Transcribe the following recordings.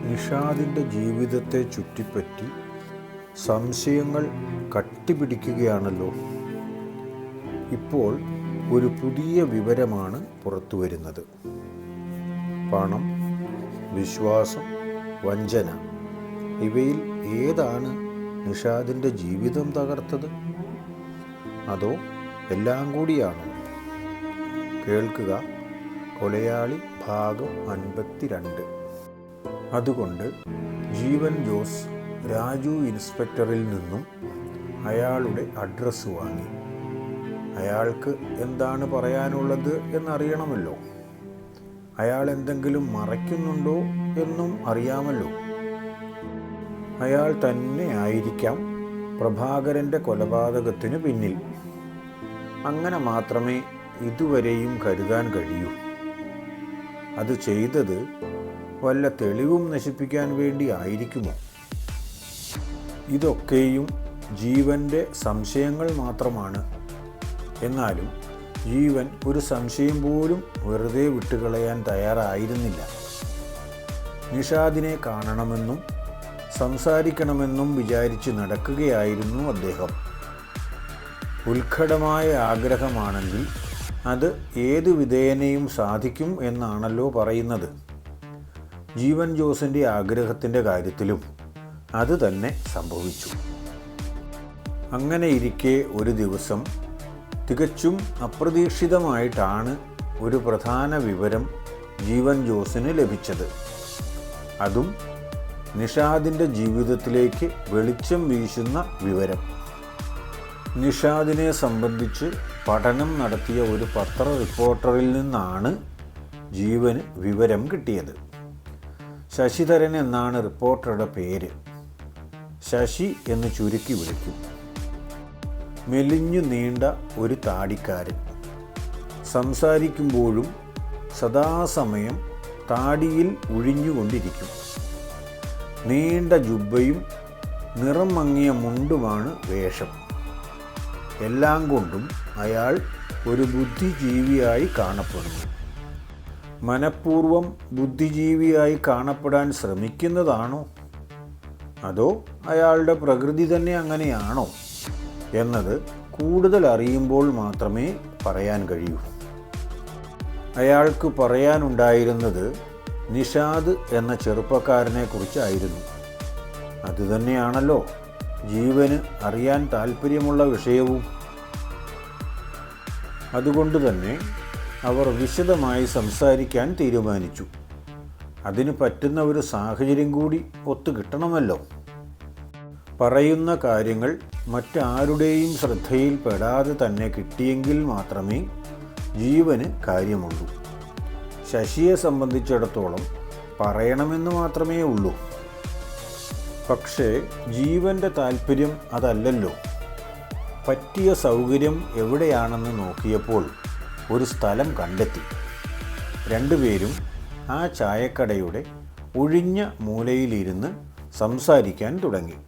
നിഷാദിൻ്റെ ജീവിതത്തെ ചുറ്റിപ്പറ്റി സംശയങ്ങൾ കട്ടിപിടിക്കുകയാണല്ലോ. ഇപ്പോൾ ഒരു പുതിയ വിവരമാണ് പുറത്തുവരുന്നത്. പണം, വിശ്വാസം, വഞ്ചന ഇവയിൽ ഏതാണ് നിഷാദിൻ്റെ ജീവിതം തകർത്തത്? അതോ എല്ലാം കൂടിയാണോ? കേൾക്കുക കൊലയാളി ഭാഗം 52. അതുകൊണ്ട് ജീവൻ ജോസ് രാജു ഇൻസ്പെക്ടറിൽ നിന്നും അയാളുടെ അഡ്രസ്സ് വാങ്ങി. അയാൾക്ക് എന്താണ് പറയാനുള്ളത് എന്നറിയണമല്ലോ. അയാൾ എന്തെങ്കിലും മറയ്ക്കുന്നുണ്ടോ എന്നും അറിയാമല്ലോ. അയാൾ തന്നെ ആയിരിക്കാം പ്രഭാകരൻ്റെ കൊലപാതകത്തിന് പിന്നിൽ. അങ്ങനെ മാത്രമേ ഇതുവരെയും കരുതാൻ കഴിയൂ. അത് ചെയ്തത് വല്ല തെളിവും നശിപ്പിക്കാൻ വേണ്ടി ആയിരിക്കുമോ? ഇതൊക്കെയും ജീവൻ്റെ സംശയങ്ങൾ മാത്രമാണ്. എന്നാലും ജീവൻ ഒരു സംശയം പോലും വെറുതെ വിട്ടുകളയാൻ തയ്യാറായിരുന്നില്ല. നിഷാദിനെ കാണണമെന്നും സംസാരിക്കണമെന്നും വിചാരിച്ച് നടക്കുകയായിരുന്നു അദ്ദേഹം. ഉത്കടമായ ആഗ്രഹമാണെങ്കിൽ അത് ഏതു വിധേനയും സാധിക്കും എന്നാണല്ലോ പറയുന്നത്. ജീവൻ ജോസിൻ്റെ ആഗ്രഹത്തിൻ്റെ കാര്യത്തിലും അത് തന്നെ സംഭവിച്ചു. അങ്ങനെയിരിക്കെ ഒരു ദിവസം തികച്ചും അപ്രതീക്ഷിതമായിട്ടാണ് ഒരു പ്രധാന വിവരം ജീവൻ ജോസിന് ലഭിച്ചത്. അതും നിഷാദിൻ്റെ ജീവിതത്തിലേക്ക് വെളിച്ചം വീശുന്ന വിവരം. നിഷാദിനെ സംബന്ധിച്ച് പഠനം നടത്തിയ ഒരു പത്ര റിപ്പോർട്ടറിൽ നിന്നാണ് ജീവന് വിവരം കിട്ടിയത്. ശശിധരൻ എന്നാണ് റിപ്പോർട്ടറുടെ പേര്. ശശി എന്ന് ചുരുക്കി വിളിക്കും. മെലിഞ്ഞു നീണ്ട ഒരു താടിക്കാരൻ. സംസാരിക്കുമ്പോഴും സദാസമയം താടിയിൽ ഒഴിഞ്ഞുകൊണ്ടിരിക്കും. നീണ്ട ജുബ്ബയും നിറം മങ്ങിയ മുണ്ടുമാണ് വേഷം. എല്ലാം കൊണ്ടും അയാൾ ഒരു ബുദ്ധിജീവിയായി കാണപ്പെടുന്നു. മനഃപൂർവ്വം ബുദ്ധിജീവിയായി കാണപ്പെടാൻ ശ്രമിക്കുന്നതാണോ, അതോ അയാളുടെ പ്രകൃതി തന്നെ അങ്ങനെയാണോ എന്നത് കൂടുതൽ അറിയുമ്പോൾ മാത്രമേ പറയാൻ കഴിയൂ. അയാൾക്ക് പറയാനുണ്ടായിരുന്നത് നിഷാദ് എന്ന ചെറുപ്പക്കാരനെ കുറിച്ചായിരുന്നു. അതുതന്നെയാണല്ലോ ജീവന് അറിയാൻ താല്പര്യമുള്ള വിഷയവും. അതുകൊണ്ട് തന്നെ അവർ വിശദമായി സംസാരിക്കാൻ തീരുമാനിച്ചു. അതിന് പറ്റുന്ന ഒരു സാഹചര്യം കൂടി ഒത്തുകിട്ടണമല്ലോ. പറയുന്ന കാര്യങ്ങൾ മറ്റാരുടെയും ശ്രദ്ധയിൽപ്പെടാതെ തന്നെ കിട്ടിയെങ്കിൽ മാത്രമേ ജീവന് കാര്യമുള്ളൂ. ശശിയെ സംബന്ധിച്ചിടത്തോളം പറയണമെന്ന് മാത്രമേ ഉള്ളൂ. പക്ഷേ ജീവൻ്റെ താല്പര്യം അതല്ലല്ലോ. പറ്റിയ സൗകര്യം എവിടെയാണെന്ന് നോക്കിയപ്പോൾ ഒരു സ്ഥലം കണ്ടെത്തി. രണ്ടുപേരും ആ ചായക്കടയുടെ ഒഴിഞ്ഞ മൂലയിലിരുന്ന് സംസാരിക്കാൻ തുടങ്ങി.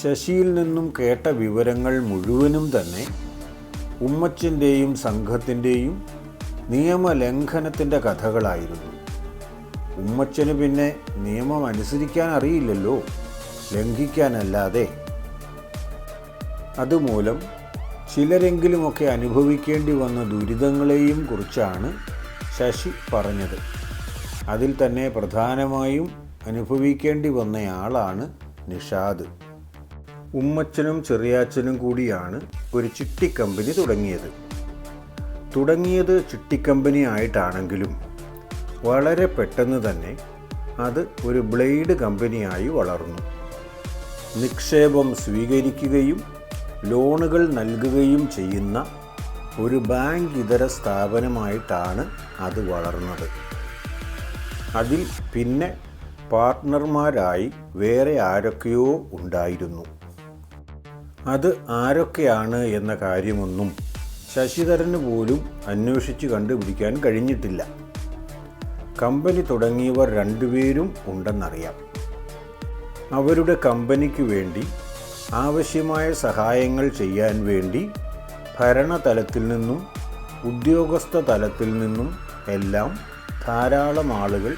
ശശിയിൽ നിന്നും കേട്ട വിവരങ്ങൾ മുഴുവനും തന്നെ ഉമ്മച്ചൻ്റെയും സംഘത്തിൻ്റെയും നിയമലംഘനത്തിൻ്റെ കഥകളായിരുന്നു. ഉമ്മച്ചന് പിന്നെ നിയമം അനുസരിക്കാൻ അറിയില്ലല്ലോ, ലംഘിക്കാനല്ലാതെ. അതുമൂലം ചിലരെങ്കിലുമൊക്കെ അനുഭവിക്കേണ്ടി വന്ന ദുരിതങ്ങളെയും കുറിച്ചാണ് ശശി പറഞ്ഞത്. അതിൽ തന്നെ പ്രധാനമായും അനുഭവിക്കേണ്ടി വന്നയാളാണ് നിഷാദ്. ഉമ്മച്ചനും ചെറിയാച്ചനും കൂടിയാണ് ഒരു ചിട്ടിക്കമ്പനി തുടങ്ങിയത് ചിട്ടിക്കമ്പനി ആയിട്ടാണെങ്കിലും വളരെ പെട്ടെന്ന് തന്നെ അത് ഒരു ബ്ലേഡ് കമ്പനിയായി വളർന്നു. നിക്ഷേപം സ്വീകരിക്കുകയും ലോണുകൾ നൽകുകയും ചെയ്യുന്ന ഒരു ബാങ്ക് ഇതര സ്ഥാപനമായിട്ടാണ് അത് വളർന്നത്. അതിൽ പിന്നെ പാർട്ട്ണർമാരായി വേറെ ആരൊക്കെയോ ഉണ്ടായിരുന്നു. അത് ആരൊക്കെയാണ് എന്ന കാര്യമൊന്നും ശശിധരന് പോലും അന്വേഷിച്ച് കണ്ടുപിടിക്കാൻ കഴിഞ്ഞിട്ടില്ല. കമ്പനി തുടങ്ങിയവർ രണ്ടുപേരും ഉണ്ടെന്നറിയാം. അവരുടെ കമ്പനിക്ക് വേണ്ടി ആവശ്യമായ സഹായങ്ങൾ ചെയ്യാൻ വേണ്ടി ഭരണതലത്തിൽ നിന്നും ഉദ്യോഗസ്ഥ തലത്തിൽ നിന്നും എല്ലാം ധാരാളം ആളുകൾ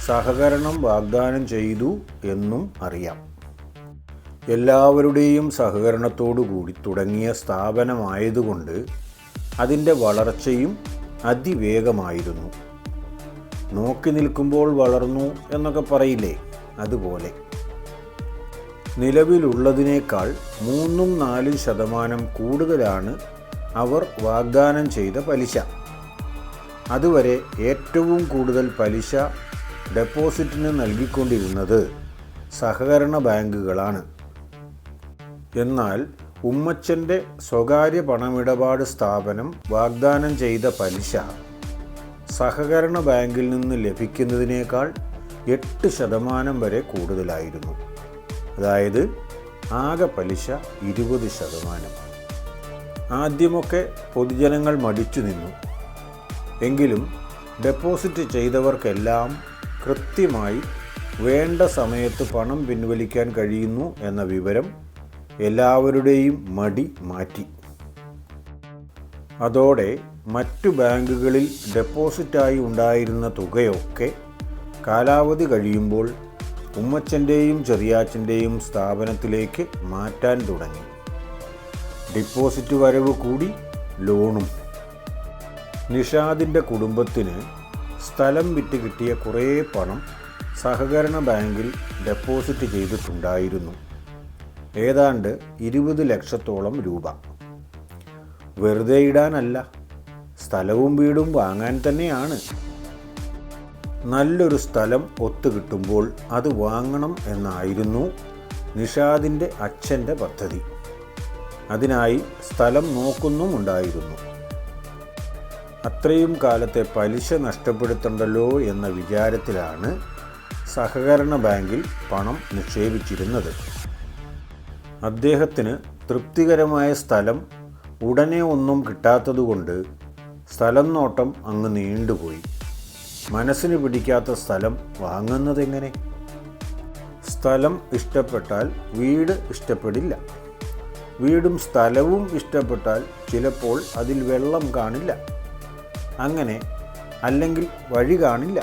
സഹകരണം വാഗ്ദാനം ചെയ്തു എന്നും അറിയാം. എല്ലാവരുടെയും സഹകരണത്തോടുകൂടി തുടങ്ങിയ സ്ഥാപനമായതുകൊണ്ട് അതിൻ്റെ വളർച്ചയും അതിവേഗമായിരുന്നു. നോക്കി നിൽക്കുമ്പോൾ വളർന്നു എന്നൊക്കെ പറയില്ലേ, അതുപോലെ. നിലവിലുള്ളതിനേക്കാൾ 3-4% കൂടുതലാണ് അവർ വാഗ്ദാനം ചെയ്ത പലിശ. അതുവരെ ഏറ്റവും കൂടുതൽ പലിശ ഡെപ്പോസിറ്റിന് നൽകിക്കൊണ്ടിരുന്നത് സഹകരണ ബാങ്കുകളാണ്. എന്നാൽ ഉമ്മച്ചൻ്റെ സ്വകാര്യ പണമിടപാട് സ്ഥാപനം വാഗ്ദാനം ചെയ്ത പലിശ സഹകരണ ബാങ്കിൽ നിന്ന് ലഭിക്കുന്നതിനേക്കാൾ 8% വരെ കൂടുതലായിരുന്നു. അതായത് ആകെ പലിശ 20%. ആദ്യമൊക്കെ പൊതുജനങ്ങൾ മടിച്ചു നിന്നു. എങ്കിലും ഡെപ്പോസിറ്റ് ചെയ്തവർക്കെല്ലാം കൃത്യമായി വേണ്ട സമയത്ത് പണം പിൻവലിക്കാൻ കഴിയുന്നു എന്ന വിവരം എല്ലാവരുടെയും മടി മാറ്റി. അതോടെ മറ്റു ബാങ്കുകളിൽ ഡെപ്പോസിറ്റായി ഉണ്ടായിരുന്ന തുകയൊക്കെ കാലാവധി കഴിയുമ്പോൾ ഉമ്മച്ചൻ്റെയും ചെറിയാച്ചൻ്റെയും സ്ഥാപനത്തിലേക്ക് മാറ്റാൻ തുടങ്ങി. ഡിപ്പോസിറ്റ് വരവ് കൂടി, ലോണും. നിഷാദിൻ്റെ കുടുംബത്തിന് സ്ഥലം വിറ്റ് കിട്ടിയ കുറേ പണം സഹകരണ ബാങ്കിൽ ഡെപ്പോസിറ്റ് ചെയ്തിട്ടുണ്ടായിരുന്നു. ഏതാണ്ട് 20 ലക്ഷത്തോളം രൂപ. വെറുതെ ഇടാനല്ല, സ്ഥലവും വീടും വാങ്ങാൻ തന്നെയാണ്. നല്ലൊരു സ്ഥലം ഒത്തുകിട്ടുമ്പോൾ അത് വാങ്ങണം എന്നായിരുന്നു നിഷാദിൻ്റെ അച്ഛൻ്റെ പദ്ധതി. അതിനായി സ്ഥലം നോക്കുന്നുമുണ്ടായിരുന്നു. അത്രയും കാലത്തെ പലിശ നഷ്ടപ്പെടുത്തണ്ടല്ലോ എന്ന വിചാരത്തിലാണ് സഹകരണ ബാങ്കിൽ പണം നിക്ഷേപിച്ചിരുന്നത്. അദ്ദേഹത്തിന് തൃപ്തികരമായ സ്ഥലം ഉടനെ ഒന്നും കിട്ടാത്തതുകൊണ്ട് സ്ഥലം നോട്ടം അങ്ങ് നീണ്ടുപോയി. മനസ്സിന് പിടിക്കാത്ത സ്ഥലം വാങ്ങുന്നതെങ്ങനെ? സ്ഥലം ഇഷ്ടപ്പെട്ടാൽ വീട് ഇഷ്ടപ്പെടില്ല. വീടും സ്ഥലവും ഇഷ്ടപ്പെട്ടാൽ ചിലപ്പോൾ അതിൽ വെള്ളം കാണില്ല. അങ്ങനെ അല്ലെങ്കിൽ വഴി കാണില്ല.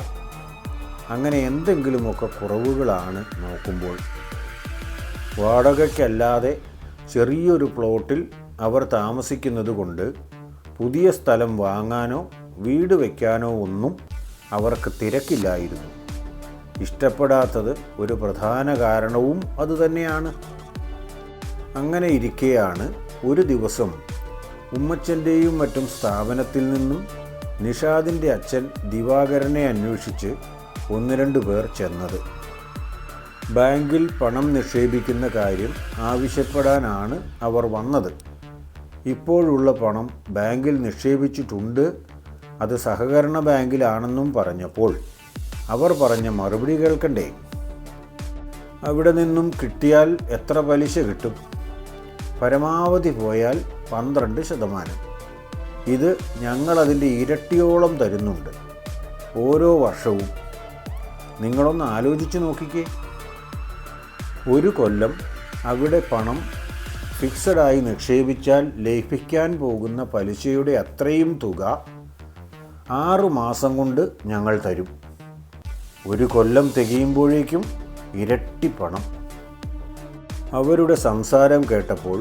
അങ്ങനെ എന്തെങ്കിലുമൊക്കെ കുറവുകളാണ് നോക്കുമ്പോൾ. വാടകയ്ക്കല്ലാതെ ചെറിയൊരു പ്ലോട്ടിൽ അവർ താമസിക്കുന്നത് കൊണ്ട് പുതിയ സ്ഥലം വാങ്ങാനോ വീട് വയ്ക്കാനോ ഒന്നും അവർക്ക് തിരക്കില്ലായിരുന്നു. ഇഷ്ടപ്പെടാത്തത് ഒരു പ്രധാന കാരണവും അതുതന്നെയാണ്. അങ്ങനെ ഇരിക്കെയാണ് ഒരു ദിവസം ഉമ്മച്ചൻ്റെയും മറ്റും സ്ഥാപനത്തിൽ നിന്നും നിഷാദിൻ്റെ അച്ഛൻ ദിവാകരനെ അന്വേഷിച്ച് 1-2 പേർ ചെന്നത്. ബാങ്കിൽ പണം നിക്ഷേപിക്കുന്ന കാര്യം ആവശ്യപ്പെടാനാണ് അവർ വന്നത്. ഇപ്പോഴുള്ള പണം ബാങ്കിൽ നിക്ഷേപിച്ചിട്ടുണ്ട്, അത് സഹകരണ ബാങ്കിലാണെന്നും പറഞ്ഞപ്പോൾ അവർ പറഞ്ഞ മറുപടി കേൾക്കണ്ടേ? അവിടെ നിന്നും കിട്ടിയാൽ എത്ര പലിശ കിട്ടും? പരമാവധി പോയാൽ 12%. ഇത് ഞങ്ങളതിൻ്റെ ഇരട്ടിയോളം തരുന്നുണ്ട് ഓരോ വർഷവും. നിങ്ങളൊന്ന് ആലോചിച്ച് നോക്കിക്കേ. ഒരു കൊല്ലം അവിടെ പണം ഫിക്സഡായി നിക്ഷേപിച്ചാൽ ലഭിക്കാൻ പോകുന്ന പലിശയുടെ അത്രയും തുക 6 മാസം കൊണ്ട് ഞങ്ങൾ തരും. ഒരു കൊല്ലം തികയുമ്പോഴേക്കും ഇരട്ടി പണം. അവരുടെ സംസാരം കേട്ടപ്പോൾ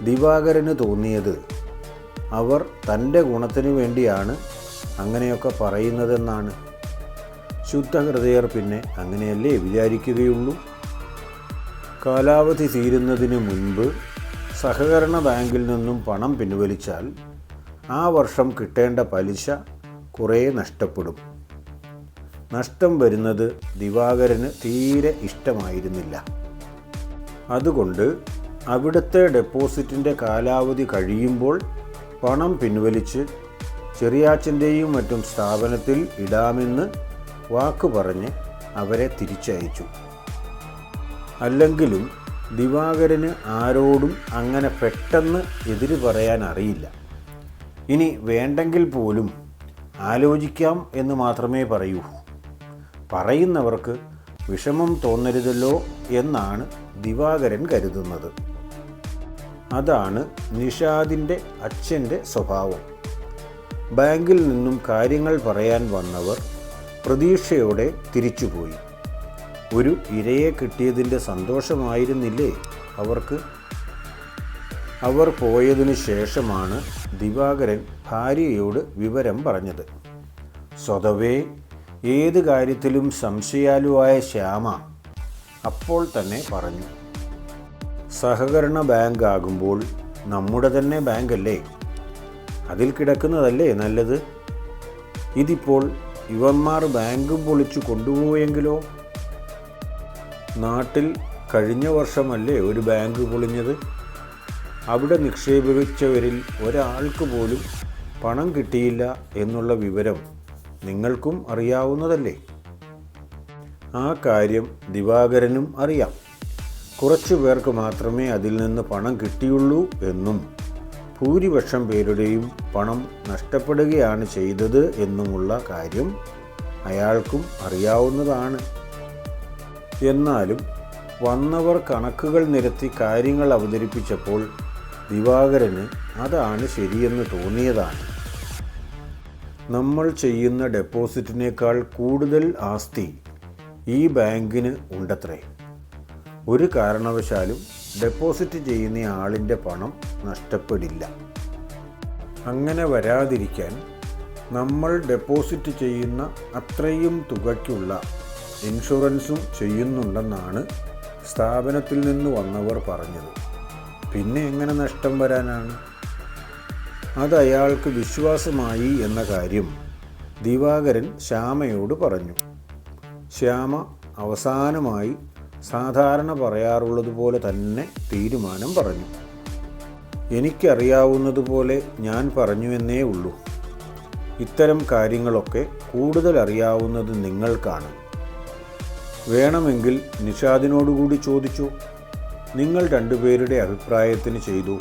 ദിവാകരന് തോന്നിയത് അവർ തൻ്റെ ഗുണത്തിന് വേണ്ടിയാണ് അങ്ങനെയൊക്കെ പറയുന്നതെന്നാണ്. ശുദ്ധഹൃദയർ പിന്നെ അങ്ങനെയല്ലേ വിചാരിക്കുകയുള്ളൂ. കാലാവധി തീരുന്നതിന് മുൻപ് സഹകരണ ബാങ്കിൽ നിന്നും പണം പിൻവലിച്ചാൽ ആ വർഷം കിട്ടേണ്ട പലിശ കുറേ നഷ്ടപ്പെടും. നഷ്ടം വരുന്നത് ദിവാകരന് തീരെ ഇഷ്ടമായിരുന്നില്ല. അതുകൊണ്ട് അവിടുത്തെ ഡെപ്പോസിറ്റിൻ്റെ കാലാവധി കഴിയുമ്പോൾ പണം പിൻവലിച്ച് ചെറിയാച്ചൻ്റെയും മറ്റും സ്ഥാപനത്തിൽ ഇടാമെന്ന് വാക്ക് പറഞ്ഞ് അവരെ തിരിച്ചയച്ചു. അല്ലെങ്കിലും ദിവാകരന് ആരോടും അങ്ങനെ പെട്ടെന്ന് എതിര് പറയാൻ അറിയില്ല. ഇനി വേണ്ടെങ്കിൽ പോലും ആലോചിക്കാം എന്ന് മാത്രമേ പറയൂ. പറയുന്നവർക്ക് വിഷമം തോന്നരുതല്ലോ എന്നാണ് ദിവാകരൻ കരുതുന്നത്. അതാണ് നിഷാദിൻ്റെ അച്ഛൻ്റെ സ്വഭാവം. ബാങ്കിൽ നിന്നും കാര്യങ്ങൾ പറയാൻ വന്നവർ പ്രതീക്ഷയോടെ തിരിച്ചുപോയി. ഒരു ഇരയെ കിട്ടിയതിൻ്റെ സന്തോഷമായിരുന്നില്ലേ അവർക്ക്? അവർ പോയതിനു ശേഷമാണ് ദിവാകരൻ ഭാര്യയോട് വിവരം പറഞ്ഞത്. സ്വതവേ ഏത് കാര്യത്തിലും സംശയാലുവായ ശ്യാമ അപ്പോൾ തന്നെ പറഞ്ഞു, സഹകരണ ബാങ്ക് ആകുമ്പോൾ നമ്മുടെ തന്നെ ബാങ്കല്ലേ, അതിൽ കിടക്കുന്നതല്ലേ നല്ലത്. ഇതിപ്പോൾ ഇവന്മാർ ബാങ്കും പൊളിച്ചു കൊണ്ടുപോയെങ്കിലോ? നാട്ടിൽ കഴിഞ്ഞ വർഷമല്ലേ ഒരു ബാങ്ക് പൊളിഞ്ഞത്? അവിടെ നിക്ഷേപിച്ചവരിൽ ഒരാൾക്ക് പോലും പണം കിട്ടിയില്ല എന്നുള്ള വിവരം നിങ്ങൾക്കും അറിയാവുന്നതല്ലേ. ആ കാര്യം ദിവാകരനും അറിയാം. കുറച്ചു പേർക്ക് മാത്രമേ അതിൽ നിന്ന് പണം കിട്ടിയുള്ളൂ എന്നും ഭൂരിപക്ഷം പേരുടെയും പണം നഷ്ടപ്പെടുകയാണ് ചെയ്തത് എന്നുമുള്ള കാര്യം അയാൾക്കും അറിയാവുന്നതാണ്. എന്നാലും വന്നവർ കണക്കുകൾ നിരത്തി കാര്യങ്ങൾ അവതരിപ്പിച്ചപ്പോൾ ദിവാകരന് അതാണ് ശരിയെന്ന് തോന്നിയതാണ്. നമ്മൾ ചെയ്യുന്ന ഡെപ്പോസിറ്റിനേക്കാൾ കൂടുതൽ ആസ്തി ഈ ബാങ്കിന് ഉണ്ടത്രേ. ഒരു കാരണവശാലും ഡെപ്പോസിറ്റ് ചെയ്യുന്ന ആളിൻ്റെ പണം നഷ്ടപ്പെടില്ല. അങ്ങനെ വരാതിരിക്കാൻ നമ്മൾ ഡെപ്പോസിറ്റ് ചെയ്യുന്ന അത്രയും തുകയ്ക്കുള്ള ഇൻഷുറൻസും ചെയ്യുന്നുണ്ടെന്നാണ് സ്ഥാപനത്തിൽ നിന്ന് വന്നവർ പറഞ്ഞത്. പിന്നെ എങ്ങനെ നഷ്ടം വരാനാണ്? അത് അയാൾക്ക് വിശ്വാസമായി എന്ന കാര്യം ദിവാകരൻ ശ്യാമയോട് പറഞ്ഞു. ശ്യാമ അവസാനമായി സാധാരണ പറയാറുള്ളതുപോലെ തന്നെ തീരുമാനം പറഞ്ഞു. എനിക്കറിയാവുന്നതുപോലെ ഞാൻ പറഞ്ഞുവെന്നേ ഉള്ളൂ. ഇത്തരം കാര്യങ്ങളൊക്കെ കൂടുതൽ അറിയാവുന്നത് നിങ്ങൾക്കാണ്. വേണമെങ്കിൽ നിഷാദിനോടുകൂടി ചോദിച്ചു. നിങ്ങൾ രണ്ടുപേരുടെ അഭിപ്രായത്തിന് ചെയ്തു.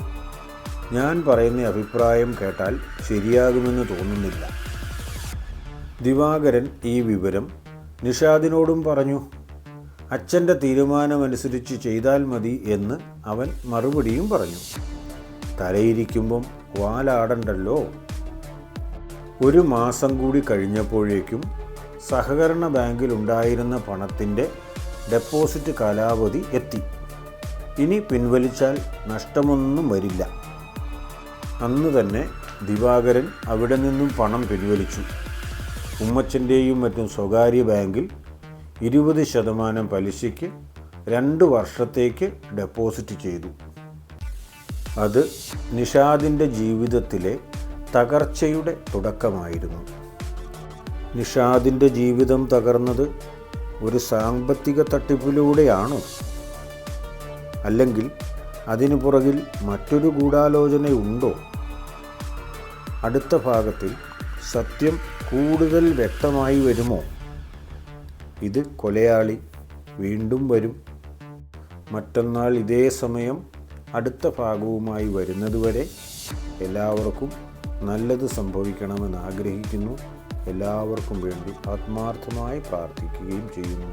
ഞാൻ പറയുന്ന അഭിപ്രായം കേട്ടാൽ ശരിയാകുമെന്ന് തോന്നുന്നില്ല. ദിവാകരൻ ഈ വിവരം നിഷാദിനോടും പറഞ്ഞു. അച്ഛൻ്റെ തീരുമാനമനുസരിച്ച് ചെയ്താൽ മതി എന്ന് അവൻ മറുപടിയും പറഞ്ഞു. തലയിരിക്കുമ്പം വാലാടണ്ടല്ലോ. ഒരു മാസം കൂടി കഴിഞ്ഞപ്പോഴേക്കും സഹകരണ ബാങ്കിലുണ്ടായിരുന്ന പണത്തിൻ്റെ ഡെപ്പോസിറ്റ് കാലാവധി എത്തി. ഇനി പിൻവലിച്ചാൽ നഷ്ടമൊന്നും വരില്ല. അന്ന് തന്നെ ദിവാകരൻ അവിടെ നിന്നും പണം പിൻവലിച്ചു. ഉമ്മച്ചൻ്റെയും മറ്റും സ്വകാര്യ ബാങ്കിൽ 20% പലിശയ്ക്ക് 2 വർഷത്തേക്ക് ഡെപ്പോസിറ്റ് ചെയ്തു. അത് നിഷാദിൻ്റെ ജീവിതത്തിലെ തകർച്ചയുടെ തുടക്കമായിരുന്നു. നിഷാദിൻ്റെ ജീവിതം തകർന്നത് ഒരു സാമ്പത്തിക തട്ടിപ്പിലൂടെയാണോ? അല്ലെങ്കിൽ അതിനു പുറകിൽ മറ്റൊരു ഗൂഢാലോചനയുണ്ടോ? അടുത്ത ഭാഗത്തിൽ സത്യം കൂടുതൽ വ്യക്തമായി വരുമോ? ഇത് കൊലയാളി വീണ്ടും വരും. മറ്റന്നാൾ ഇതേ സമയം അടുത്ത ഭാഗവുമായി വരുന്നതുവരെ എല്ലാവർക്കും നല്ലത് സംഭവിക്കണമെന്ന് ആഗ്രഹിക്കുന്നു. എല്ലാവർക്കും വേണ്ടി ആത്മാർത്ഥമായി പ്രാർത്ഥിക്കുകയും ചെയ്യുന്നു.